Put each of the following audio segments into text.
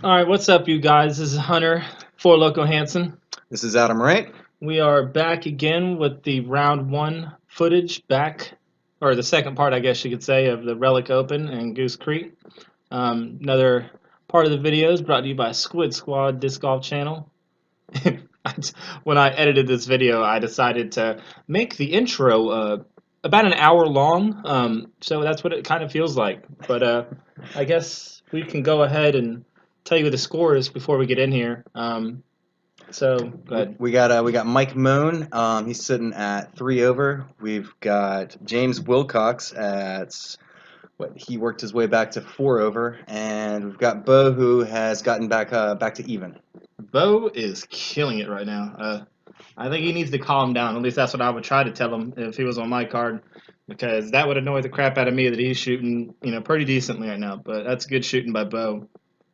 All right, what's up, you guys? This is Hunter for Loco Hansen. This is Adam, right? We are back again with the round one footage back, or the second part, I guess you could say, of the Relic Open and Goose Creek. Another part of the video is brought to you by Squid Squad Disc Golf Channel. When I edited this video, I decided to make the intro about an hour long, so that's what it kind of feels like. But I guess we can go ahead and tell you what the score is before we get in here. So go ahead. We got Mike Moon. He's sitting at 3 over. We've got James Wilcox at he worked his way back to 4 over, and we've got Bo who has gotten back to even. Bo is killing it right now. I think he needs to calm down. At least that's what I would try to tell him if he was on my card, because that would annoy the crap out of me that he's shooting, pretty decently right now. But that's good shooting by Bo.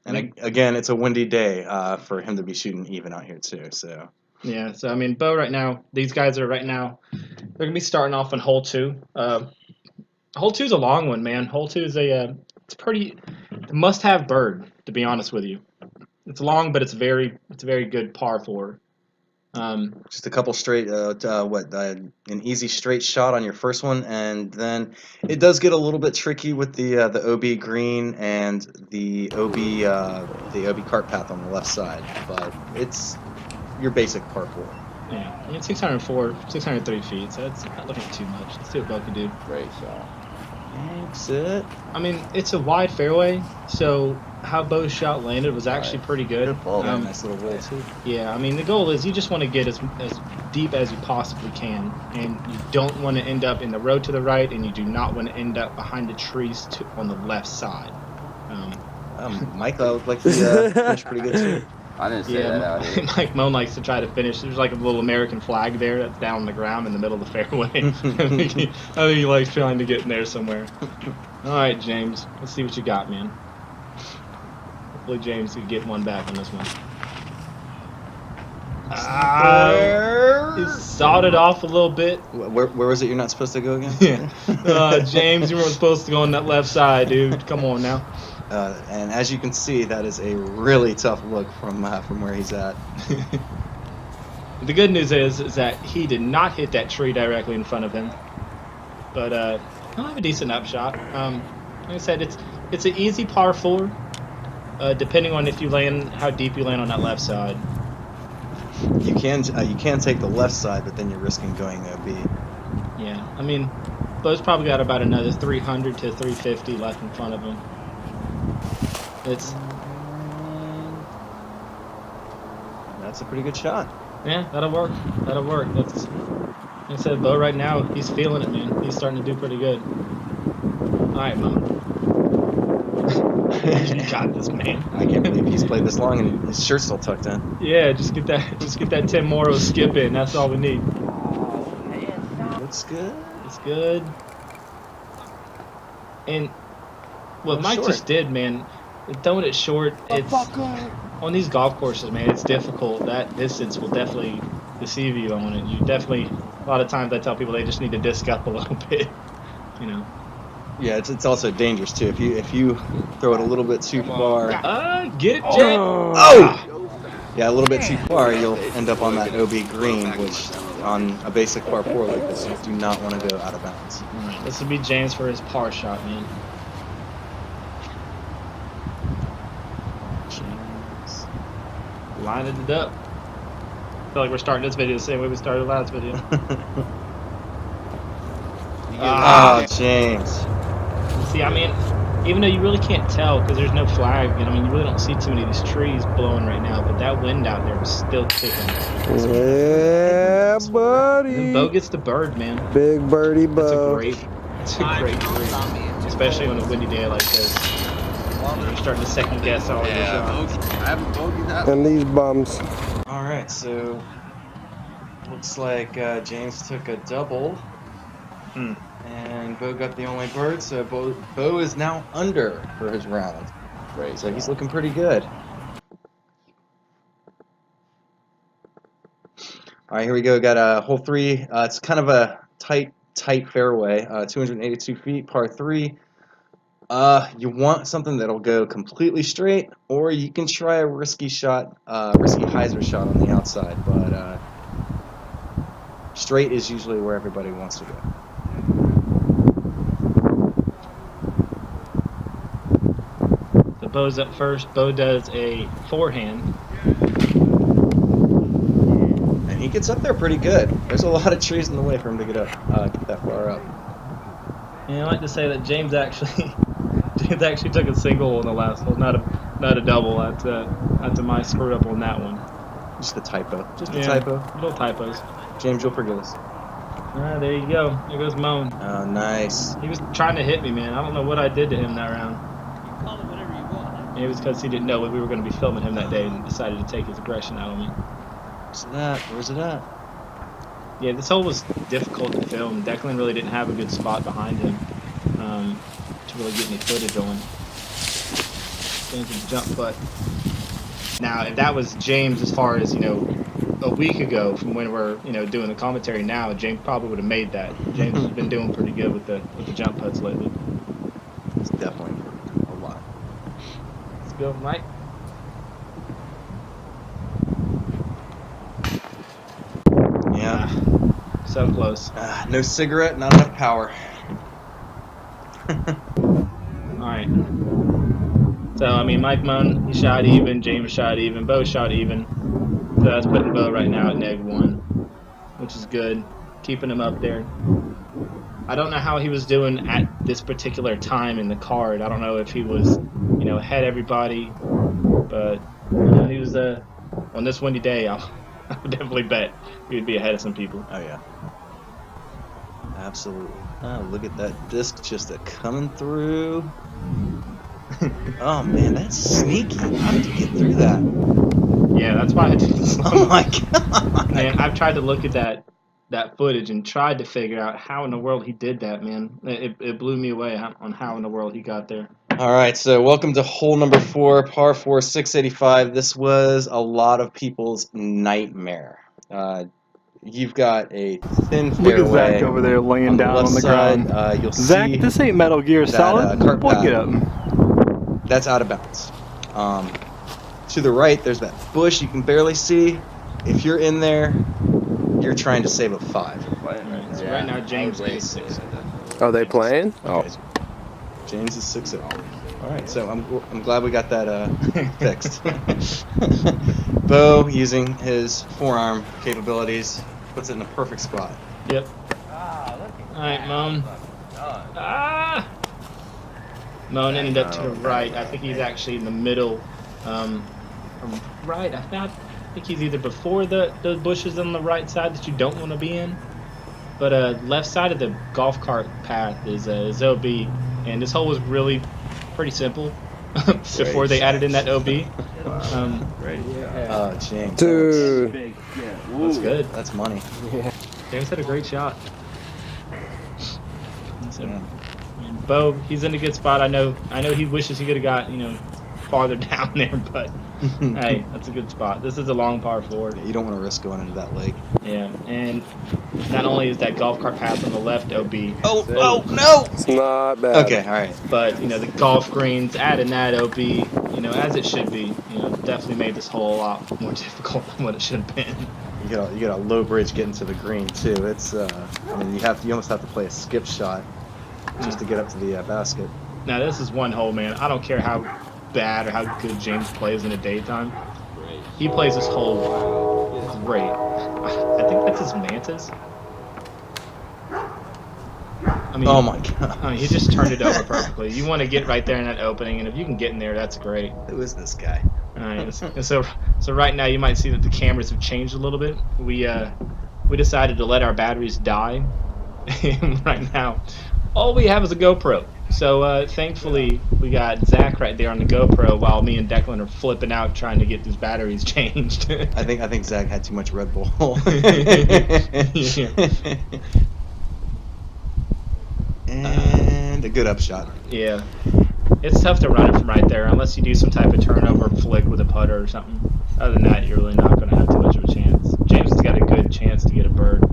And again, it's a windy day for him to be shooting even out here too. So yeah, so I mean, Bo right now, these guys are right now, they're gonna be starting off on hole two. Hole two is a long one, man. Hole two is it's pretty must-have bird, to be honest with you. It's long, but it's a very good par four. just a couple straight, an easy straight shot on your first one, and then it does get a little bit tricky with the OB green and the OB cart path on the left side, but it's your basic par four. Yeah, 603 feet, so it's not looking too much. Let's see what Bo can do. Great shot. That's it. I mean, it's a wide fairway, so how Bo's shot landed was actually pretty good. Good ball. Nice little roll too. Yeah, I mean, the goal is you just want to get as deep as you possibly can, and you don't want to end up in the road to the right, and you do not want to end up behind the trees on the left side. Mike looked like he finished pretty good too. I didn't say that out here. Mike Moan likes to try to finish. There's like a little American flag there that's down on the ground in the middle of the fairway. I think he likes trying to get in there somewhere. All right, James, let's see what you got, man. Hopefully James can get one back on this one. He sawed it off a little bit. Where was it you're not supposed to go again? James, you weren't supposed to go on that left side, dude. Come on now. And as you can see, that is a really tough look from where he's at. The good news is that he did not hit that tree directly in front of him, but he'll have a decent upshot. Like I said, it's an easy par four, depending on if you land, how deep you land on that left side. You can take the left side, but then you're risking going OB. Yeah, I mean, Bo's probably got about another 300 to 350 left in front of him. That's a pretty good shot. Yeah, that'll work. That'll work. That's, like I said, Bo right now, he's feeling it, man. He's starting to do pretty good. All right, Mo. You got this, man. I can't believe he's played this long and his shirt's still tucked in. Yeah, just get that Tim Morrow skip in. That's all we need. Looks good. It's good. And what Mike short. just did, man, throwing it short, it's on these golf courses, man, it's difficult. That distance will definitely deceive you on it. You definitely, a lot of times I tell people they just need to disc up a little bit, Yeah, it's also dangerous too. If you throw it a little bit too far. Get it, Jay. Oh! Yeah, a little bit too far, you'll end up on that OB green, which on a basic par four like this, you do not want to go out of bounds. All right, this would be James for his par shot, man. James. Lining it up. I feel like we're starting this video the same way we started the last video. James. See, I mean, even though you really can't tell because there's no flag, and I mean, you really don't see too many of these trees blowing right now, but that wind out there was still kicking. Yeah, buddy. And Bo gets the bird, man. Big birdie Bo. It's a great tree, especially on a windy day like this. You're starting to second guess all your shots. I haven't told you that. And these bums. All right, so looks like James took a double, and Bo got the only bird. So Bo is now under for his round. Great. So he's looking pretty good. All right, here we go. Got hole three. It's kind of a tight fairway. 282 feet, par three. You want something that'll go completely straight, or you can try a risky shot, risky hyzer shot on the outside. But straight is usually where everybody wants to go. So Bo's up first. Bo does a forehand. And he gets up there pretty good. There's a lot of trees in the way for him to get up, get that far up. And I like to say that James actually took a single on the last hole, not a double. That's my screw up on that one. Just a typo. Just a Yeah, typo. little typos. James, you'll forgive us. There you go. There goes Moan. Oh, nice. He was trying to hit me, man. I don't know what I did to him that round. Call it whatever you want. Maybe it was because he didn't know we were going to be filming him that day and decided to take his aggression out on me. Where's it at? Where's it at? Yeah, this hole was difficult to film. Declan really didn't have a good spot behind him to really get any footage on. James' jump putt. Now, if that was James as far as, a week ago from when we're, doing the commentary now, James probably would have made that. James has been doing pretty good with the jump putts lately. It's definitely a lot. Let's go, Mike. Yeah. So close. No cigarette, not enough power. Alright. So, Mike Moan, he shot even, James shot even, Bo shot even. So that's putting Bo right now at -1, which is good. Keeping him up there. I don't know how he was doing at this particular time in the card. I don't know if he was, ahead of everybody. But, he was, on this windy day, I would definitely bet he would be ahead of some people. Oh, yeah. Absolutely. Oh, look at that disc just coming through. Oh, man, that's sneaky. How did you get through that? Yeah, that's why I did this. Oh, my God. Man, I've tried to look at that footage and tried to figure out how in the world he did that, man. It blew me away on how in the world he got there. All right, so welcome to hole number 4, par 4, 685. This was a lot of people's nightmare. You've got a thin fairway. Look at Zach over there laying on the down left on the side, ground. you'll Zach, see this ain't Metal Gear that, Solid. cart Boy, path. get up. That's out of bounds. To the right, there's that bush you can barely see. If you're in there, you're trying to save a 5. Right, so right now James is 6. Are they playing? Okay. James is 6-0. All right, so I'm glad we got that fixed. Bo, using his forearm capabilities, puts it in a perfect spot. Yep. Ah, look at Alright, Moan. Ah! Moan ended up to the right. I think he's actually in the middle. From right, I think he's either before the bushes on the right side that you don't want to be in. But left side of the golf cart path is OB. And this hole was really pretty simple before they added in that OB. Oh, James. Dude. That's good. That's money. James had a great shot. So, Yeah. and Bo, he's in a good spot. I know he wishes he could have got, farther down there, but hey, that's a good spot. This is a long par 4. You don't want to risk going into that lake. Yeah, and not only is that golf cart path on the left OB, Oh, no! It's not bad. Okay, all right. but the golf greens adding that OB, as it should be, definitely made this hole a lot more difficult than what it should have been. You got a low bridge getting to the green too. It's you almost have to play a skip shot just to get up to the basket. Now this is one hole, man. I don't care how bad or how good James plays in the daytime. He plays this hole great. I think that's his Mantis. Oh my God! He just turned it over perfectly. You want to get right there in that opening, and if you can get in there, that's great. Who is this guy? Nice. And so right now you might see that the cameras have changed a little bit. We decided to let our batteries die. And right now, all we have is a GoPro. So thankfully we got Zach right there on the GoPro while me and Declan are flipping out trying to get these batteries changed. I think Zach had too much Red Bull. And a good upshot. Yeah. It's tough to run it from right there unless you do some type of turnover flick with a putter or something. Other than that, you're really not going to have too much of a chance. James has got a good chance to get a bird.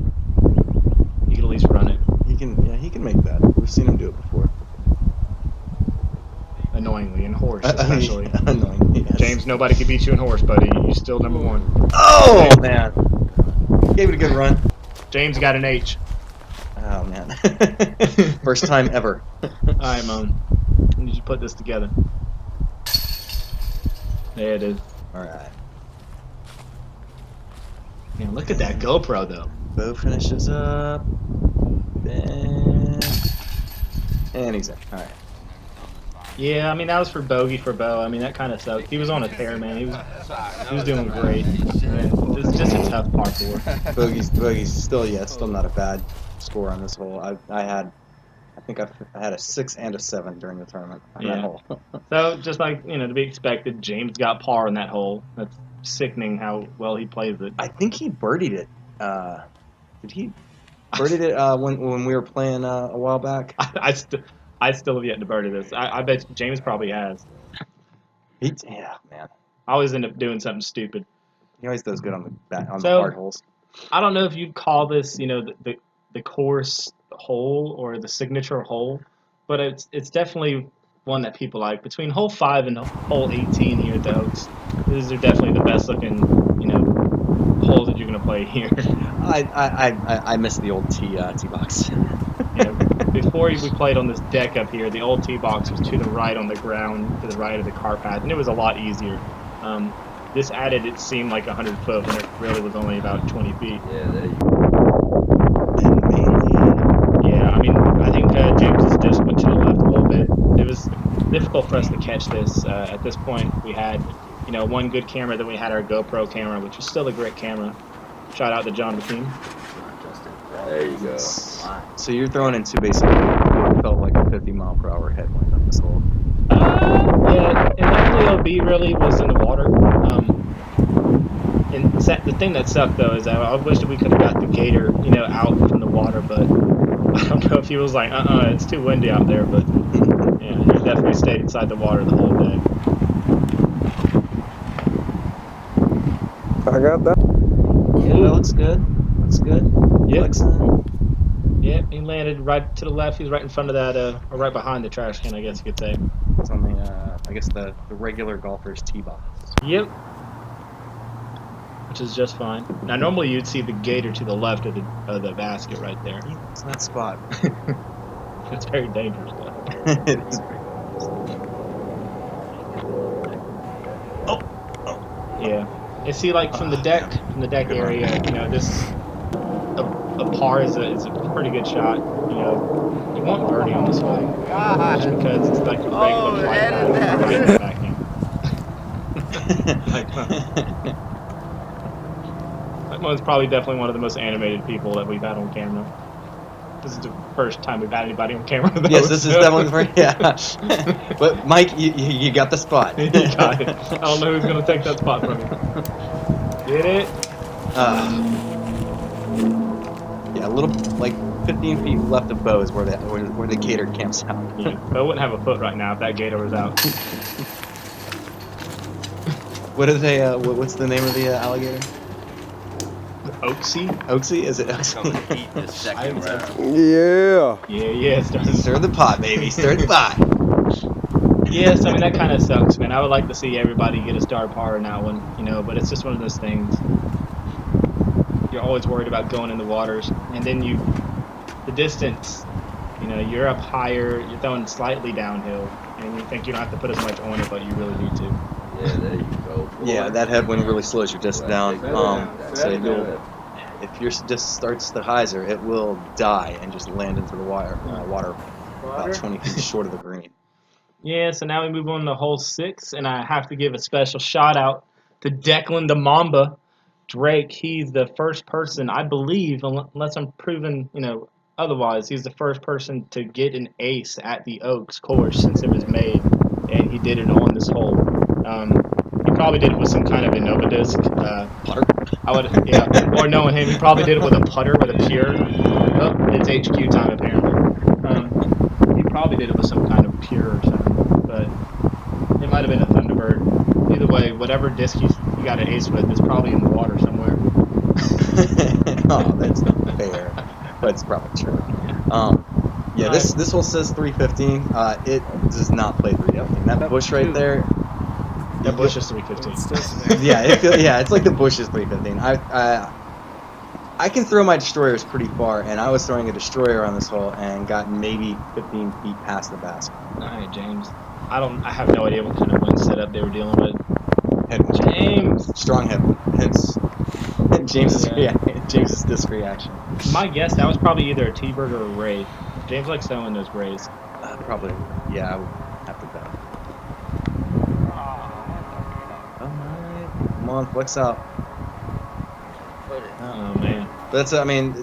He can at least run it. He can make that. We've seen him do it before. annoyingly, in horse especially. Annoying. Yes. James, nobody can beat you in horse, buddy. You're still number one. Oh man, gave it a good run. James got an H. Oh man, first time ever. Alright, Moan. I need you to put this together. There it is. All right. Man, look at that GoPro though. Bo finishes up. And he's in. All right. Yeah, I mean that was for bogey for Bo. I mean that kind of sucked. He was on a tear, man. He was doing great. It's just a tough par four. Bogey's still it's still not a bad score on this hole. I think I had a 6 and a 7 during the tournament on that hole. So just like to be expected, James got par on that hole. That's sickening how well he plays it. I think he birdied it. Did he birdied it when we were playing a while back? I still have yet to birdie this. I bet James probably has. Yeah, man. I always end up doing something stupid. He always does good on the hard holes. I don't know if you'd call this, the course hole or the signature hole, but it's definitely one that people like. Between hole 5 and hole 18 here at the Oaks, these are definitely the best looking, holes that you're gonna play here. I miss the old tee box. Before we played on this deck up here, the old tee box was to the right on the ground, to the right of the cart path, and it was a lot easier. This added, it seemed like 100 foot when it really was only about 20 feet. Yeah, there you go. Yeah, I mean, I think James's disc went to the left a little bit. It was difficult for us to catch this. At this point, we had, one good camera, then we had our GoPro camera, which was still a great camera. Shout out to John McKean. There you go. So you're throwing into basically what felt like a 50-mile-per-hour headwind on this hole. Yeah, and the only OB really was in the water. And the thing that sucked though is I wish that we could have got the gator, out from the water, but I don't know if he was like, it's too windy out there, but yeah, he definitely stayed inside the water the whole day. I got that. Yeah, that looks good. Looks good. Yep. Yeah, he landed right to the left. He was right in front of that, or right behind the trash can, I guess you could say. It's on the, I guess the regular golfer's tee box. Yep. Which is just fine. Now, normally you'd see the gator to the left of the basket right there. Yeah, it's that spot. It's very dangerous, though. It is very dangerous. Oh. Yeah. You see, like from the deck area, this a par is a pretty good shot. You want birdie on this hole, just because it's like a regular flight path right in the backhand. One's probably definitely one of the most animated people that we've had on camera. This is the first time we've had anybody on camera. Though, yes, this is definitely the first. Yeah. But Mike, you got the spot. You got it. I don't know who's gonna take that spot from you. Get it? Yeah, a little like 15 feet left of Bo is where the gator camps out. Yeah, Bo wouldn't have a foot right now if that gator was out. What are they? What's the name of the alligator? Oaksy? Oaksy? Is it Oaksy? Coming to eat this second round. Yeah. Yeah. Stir the pot, baby. Stir the pot. Yes, I mean that kind of sucks, man. I would like to see everybody get a star par in that one, but it's just one of those things. You're always worried about going in the waters, and then the distance, you're up higher, you're throwing slightly downhill, and you think you don't have to put as much on it, but you really need to. Yeah, there you go. Yeah, that headwind really slows your disc down. So if your disc starts the hyzer, it will die and just land into the water about 20 feet short of the green. Yeah, so now we move on to hole 6, and I have to give a special shout out to Declan the Mamba Drake. He's the first person, I believe, unless I'm proven, otherwise, he's the first person to get an ace at the Oaks course since it was made, and he did it on this hole. He probably did it with some kind of Innova disc. Putter? Or knowing him, he probably did it with a putter, with a pure. Oh, it's HQ time apparently. He probably did it with some kind of pure or something, but it might have been a Thunderbird. Either way, whatever disc you got an ace with is probably in the water somewhere. Oh, that's not fair, but it's probably true. Yeah, this hole says 315. It does not play 315. That bush right there. That bush is 315. Yeah, it's like the bush is 315. I can throw my destroyers pretty far, and I was throwing a destroyer on this hole and got maybe 15 feet past the basket. All right, James. I have no idea what kind of wind setup they were dealing with. Headwind. James. Strong headwind. Hence James's disc reaction. My guess, that was probably either a T-bird or a ray. James likes throwing those rays. Probably, yeah, I would have to bet. Alright, come on, flex out. Oh man. That's, I mean,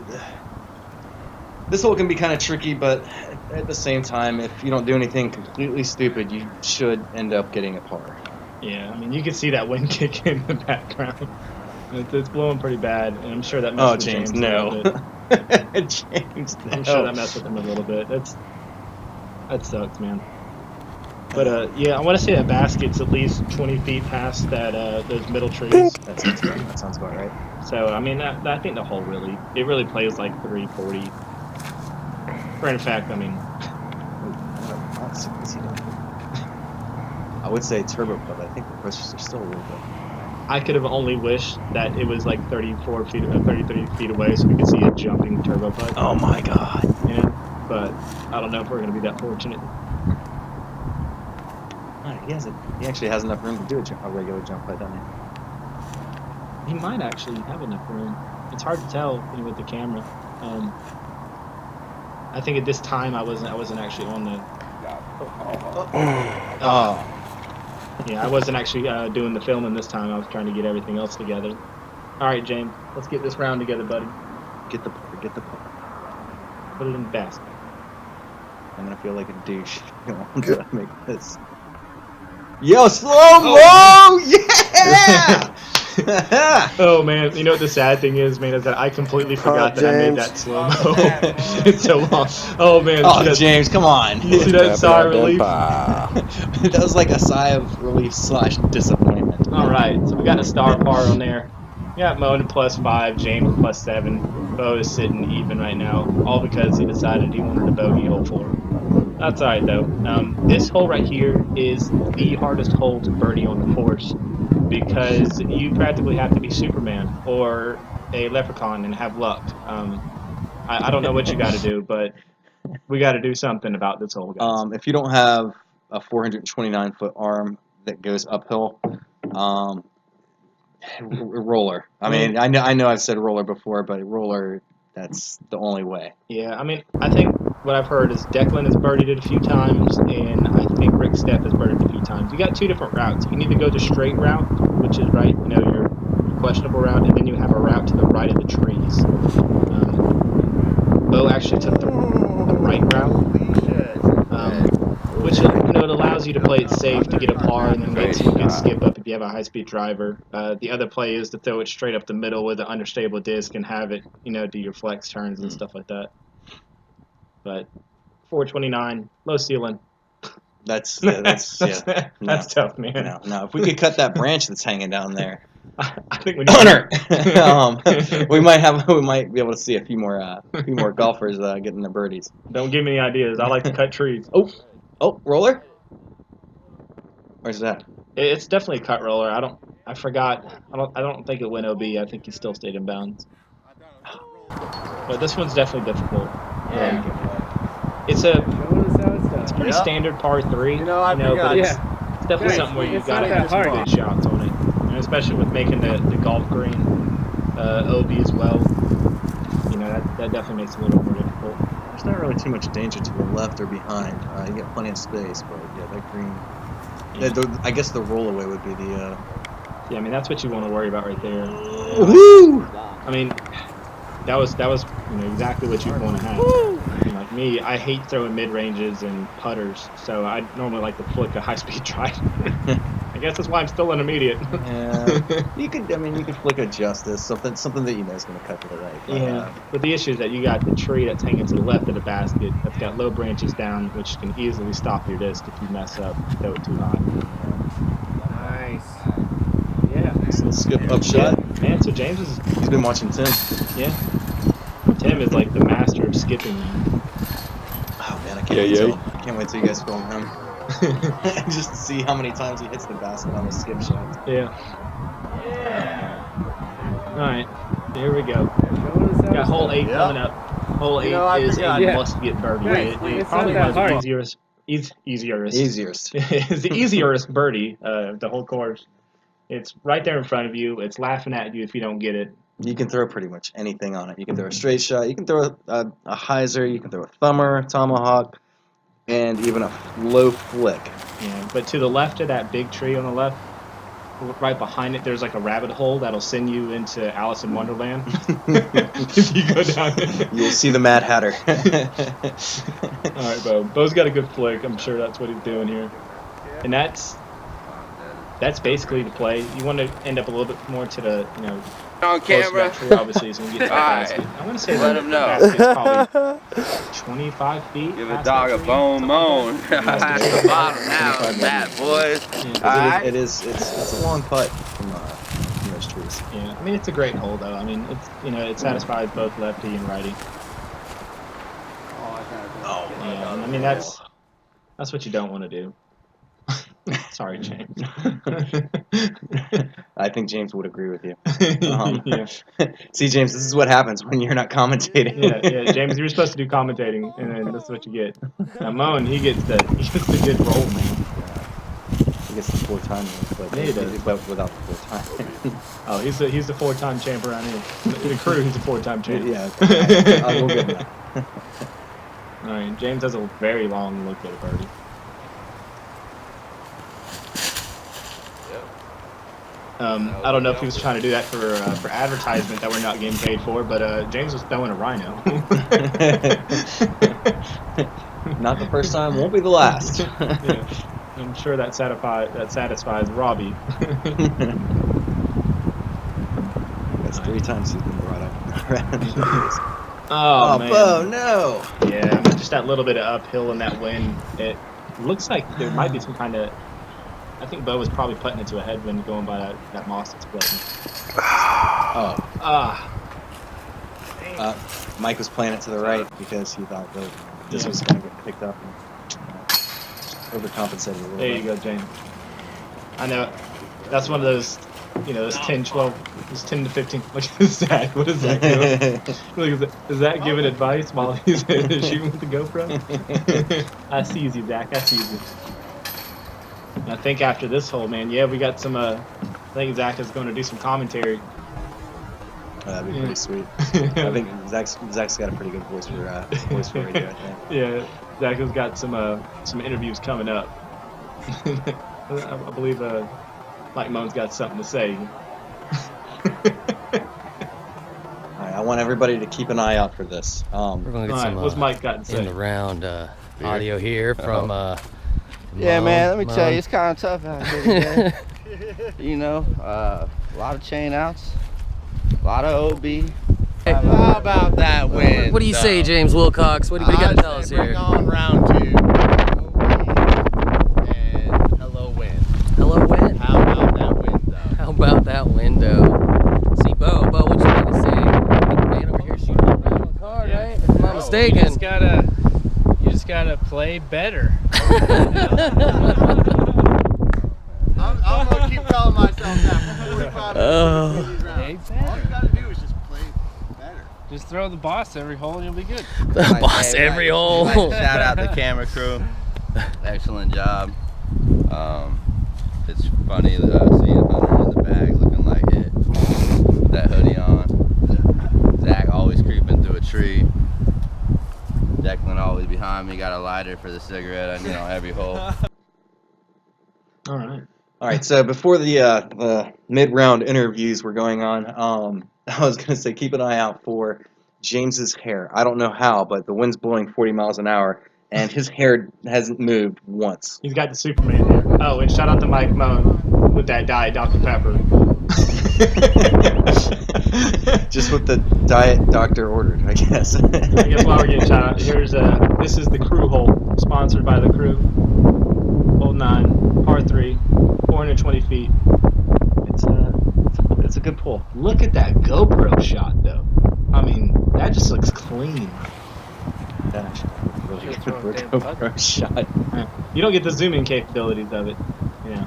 this hole can be kind of tricky, but at the same time, if you don't do anything completely stupid, you should end up getting a par. Yeah, I mean, you can see that wind kick in the background. It's blowing pretty bad, and I'm sure that messed with James, James no. a little bit. James, no. I'm sure that messed with him a little bit. That sucks, man. But yeah, I want to say that basket's at least 20 feet past that those middle trees. That sounds good. That sounds about right. So I mean, I think the hole really plays like 340. Or in fact, I mean, I would say turbo putt. I think the pushes are still a little bit. I could have only wished that it was like 33 feet away, so we could see a jumping turbo putt. Oh my god. Yeah, but I don't know if we're gonna be that fortunate. He actually has enough room to do a regular jump putt, doesn't he? He might actually have enough room. It's hard to tell with the camera. I think at this time I wasn't actually on the. Oh. Yeah, I wasn't actually doing the filming this time. I was trying to get everything else together. All right, James, let's get this round together, buddy. Get the putt. Put it in the basket. I'm gonna feel like a douche once I make this. Yo, slow-mo! Yeah! Oh man, you know what the sad thing is, man, is that I completely forgot that I made that slow-mo. It's so long. Oh man. Oh, James, come on. You see that sigh of relief? That was like a sigh of relief / disappointment. Alright, so we got a star par on there. We got Moan at +5, James at +7. Bo is sitting even right now, all because he decided he wanted a bogey hole 4. That's alright though. This hole right here is the hardest hole to birdie on the course because you practically have to be Superman or a leprechaun and have luck. I don't know what you got to do, but we got to do something about this hole, guys. If you don't have a 429-foot arm that goes uphill, roller. I mean, I know I've said roller before, but roller, that's the only way. Yeah, I mean, I think what I've heard is Declan has birdied it a few times, and I think Rick Stepp has birdied it a few times. You got 2 different routes. You can either go the straight route, which is right, your questionable route, and then you have a route to the right of the trees. Bo actually took the right route, which it allows you to play it safe to get a par, and then makes you a good skip up if you have a high-speed driver. The other play is to throw it straight up the middle with an understable disc and have it, do your flex turns and stuff like that. But 429, low ceiling. That's That's tough, man. No. If we could cut that branch that's hanging down there, I think we we might be able to see a few more golfers getting the birdies. Don't give me any ideas. I like to cut trees. Oh, roller. Where's that? It's definitely a cut roller. I forgot. I don't think it went OB. I think he still stayed in bounds. But this one's definitely difficult. It's a pretty standard par 3. But it's definitely something where you've got to have some good shots on it, especially with making the golf green OB as well. That definitely makes it a little more difficult. There's not really too much danger to the left or behind. You get plenty of space, but yeah, that green. Yeah. I guess the rollaway would be the. Yeah, I mean that's what you want to worry about right there. Woo! I mean, that was exactly what you'd want to have. Like me, I hate throwing mid ranges and putters, so I normally like to flick a high speed drive. I guess that's why I'm still intermediate. Yeah, you could flick a justice, something that is going to cut to the right. Yeah, but the issue is that you got the tree that's hanging to the left of the basket that's got low branches down, which can easily stop your disc if you mess up, throw it too high. Nice. Yeah. So skip up shot. Yeah, man, so James he's been watching Tim. Yeah. Tim is like the master of skipping, man. Can't wait till you guys film him. Just to see how many times he hits the basket on the skip shots. Yeah. Alright, here we go. Got hole 8 coming up. Hole 8 is a must-get birdie. It's probably one of the easiest. Easiest. It's the easiest birdie of the whole course. It's right there in front of you. It's laughing at you if you don't get it. You can throw pretty much anything on it. You can throw a straight shot. You can throw a hyzer. You can throw a thumber, tomahawk, and even a low flick. Yeah, but to the left of that big tree on the left, right behind it, there's like a rabbit hole that'll send you into Alice in Wonderland. If you go down there. You'll see the Mad Hatter. All right, Bo. Bo's got a good flick. I'm sure that's what he's doing here. And that's basically the play. You want to end up a little bit more to the, On close to camera. that tree, obviously, so we can get to that basket. I want to say Let the him know. basket's probably 25 feet. Give a past dog that a tree. bone moan. At the bottom now, bad boys. Alright. It's a long putt from those trees. Yeah, I mean it's a great hole though. I mean it satisfies both lefty and righty. Oh, Yeah, I mean that's what you don't want to do. Sorry, James. I think James would agree with you. Yeah. See, James, this is what happens when you're not commentating. Yeah, James, you were supposed to do commentating, and then that's what you get. Now, Moen, he gets the good roll, man. He gets the 4-time, but Yeah, he does. But without the 4-time. Oh, he's the 4-time champ around here. The crew, he's a 4-time champ. Yeah, we'll give him that. All right, James has a very long look at a birdie. I don't know if he was trying to do that for advertisement that we're not getting paid for, but James was throwing a rhino. Not the first time, won't be the last. Yeah, I'm sure that satisfies Robbie. That's 3 times he's been brought up. Oh man! Bo, no! Yeah, I mean, just that little bit of uphill in that wind. It looks like there might be some kind of. I think Bo was probably putting it to a headwind going by that moss that's splitting. Mike was playing it to the right because he thought that this was going to get picked up and overcompensated a little There you go, James. I know. That's one of those, those 10, 12, those 10 to 15. Look at Zach. What is Zach doing? Look, is Zach giving advice while he's shooting with the GoPro? I sees you, Zach. I sees you. And I think after this hole, man, we got some. I think Zach is going to do some commentary. That'd be pretty sweet. I think Zach's got a pretty good voice for radio. I think. Yeah, Zach has got some interviews coming up. I believe Mike Moen's got something to say. Alright, I want everybody to keep an eye out for this. We're gonna get some what's Mike got to say? in the round audio here from Yeah, man, let me tell Mom. you, it's kind of tough out here today. A lot of chain outs, a lot of OB. How about that win? What do you say, James Wilcox? What do you got to tell us Bring here? on round 2. OB and hello win. Hello, win. How about that window? How about that window? See, Bo, what you got to say? Big man over here shooting that round on the card, right? If I'm not mistaken. You just gotta play better. I'm gonna keep telling myself that for 45 minutes. Play All you better. gotta do is just play better. Just throw the boss every hole and you'll be good. The boss every hole. Shout out the camera crew. Excellent job. It's funny seeing Hunter in the bag looking like it. With that hoodie on. Zach always creeping through a tree. Declan always behind me, got a lighter for the cigarette, every hole. All right. All right, so before the mid-round interviews were going on, I was going to say keep an eye out for James's hair. I don't know how, but the wind's blowing 40 miles an hour, and his hair hasn't moved once. He's got the Superman hair. Oh, and shout out to Mike Moen with that diet Dr. Pepper. Just what the diet doctor ordered, I guess. I guess while we're getting shout out, this is the crew hole, sponsored by the crew. Hole 9, par 3, 420 feet. It's a good pull. Look at that GoPro shot, though. I mean, that just looks clean. That actually- really Should've good for a thrown a damn GoPro shot. You don't get the zoom in capabilities of it. Yeah.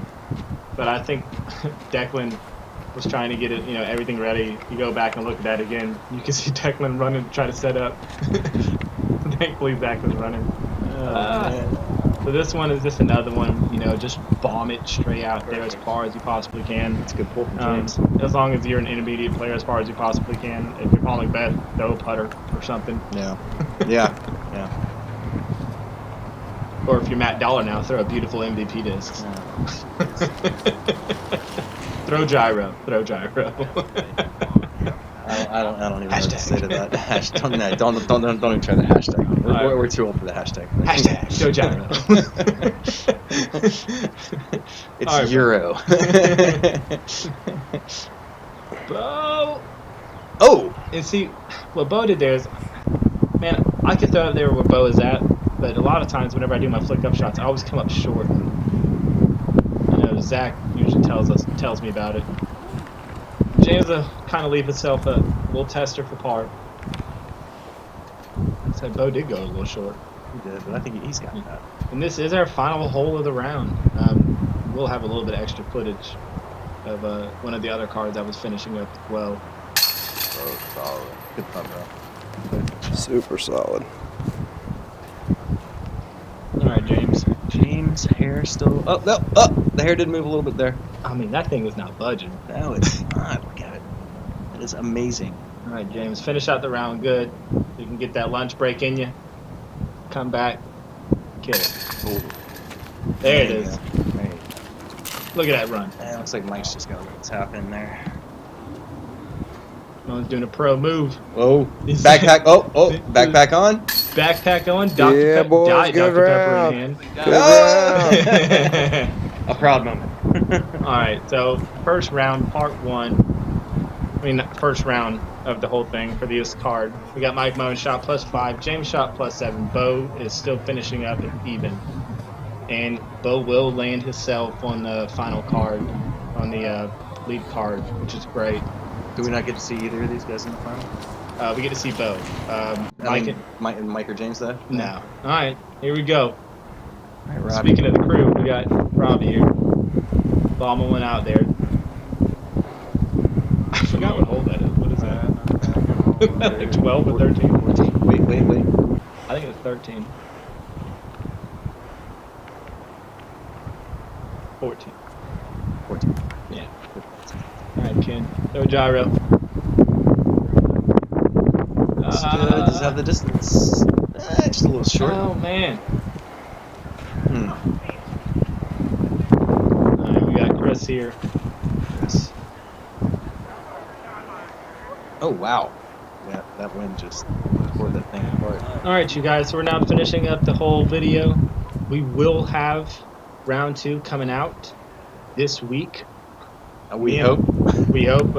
But I think Declan was trying to get it, everything ready. You go back and look at that again, you can see Declan running to try to set up. Thankfully, Zach was running. So this one is just another one, just bomb it straight out there as far as you possibly can. That's a good pull from James. As long as you're an intermediate player, as far as you possibly can. If you're Paul Macbeth, throw a putter or something. Yeah. Yeah. Yeah. Or if you're Matt Dollar now, throw a beautiful MVP disc. Throw gyro. Throw gyro. I don't even know what to Hashtag. say to that. Don't even try the hashtag. We're too old for the hashtag. Hashtag. Throw gyro. It's All right, Euro. Bo. Oh! And see, what Bo did there is, man, I could throw it there where Bo is at, but a lot of times whenever I do my flick up shots, I always come up short. Zach usually tells me about it. James will kind of leave himself a little tester for par. So Bo did go a little short. He did, but I think he's got that. And this is our final hole of the round. We'll have a little bit of extra footage of one of the other cards I was finishing up as well. Oh, solid. Good putt, bro. Super solid. All right, James. James' hair still. Oh, no. Oh, the hair did move a little bit there. I mean, that thing is not budging. No, it's not. Look at it. That is amazing. All right, James, finish out the round good. You can get that lunch break in you. Come back, kill it. Ooh. There it is. There you go. Look at that run. It looks like Mike's just got a little tap in there. No one's doing a pro move. Oh, backpack. Oh, backpack on. Backpack on. Dr. Yeah, boys, Diet good Dr. Pepper round. in Good hand. A proud moment. All right, so first round, part one. First round of the whole thing for this card. We got Mike Moen shot +5, James shot +7. Bo is still finishing up at even. And Bo will land himself on the final card, on the lead card, which is great. Do we not get to see either of these guys in the final? We get to see Bo. Mike or James, though? No. All right, here we go. All right, Robbie. Speaking of the crew, we got Robbie here. Bombing out there. I forgot what hole that is. What is that? Like 12 or 13? 14. Wait. I think it's 13. 14. 14. Yeah. Alright, Ken. Throw gyro. Does have the distance. Just a little short. Oh, man. Hmm. Alright, we got Chris here. Yes. Oh, wow. Yeah, that wind just tore that thing apart. Alright, you guys, so we're now finishing up the whole video. We will have round 2 coming out this week. We hope. We hope.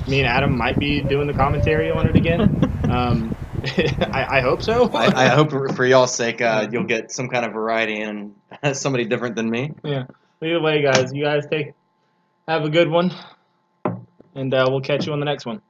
Me and Adam might be doing the commentary on it again. I hope so. I hope for y'all's sake you'll get some kind of variety and somebody different than me. Yeah. Either way, guys, you guys have a good one, and we'll catch you on the next one.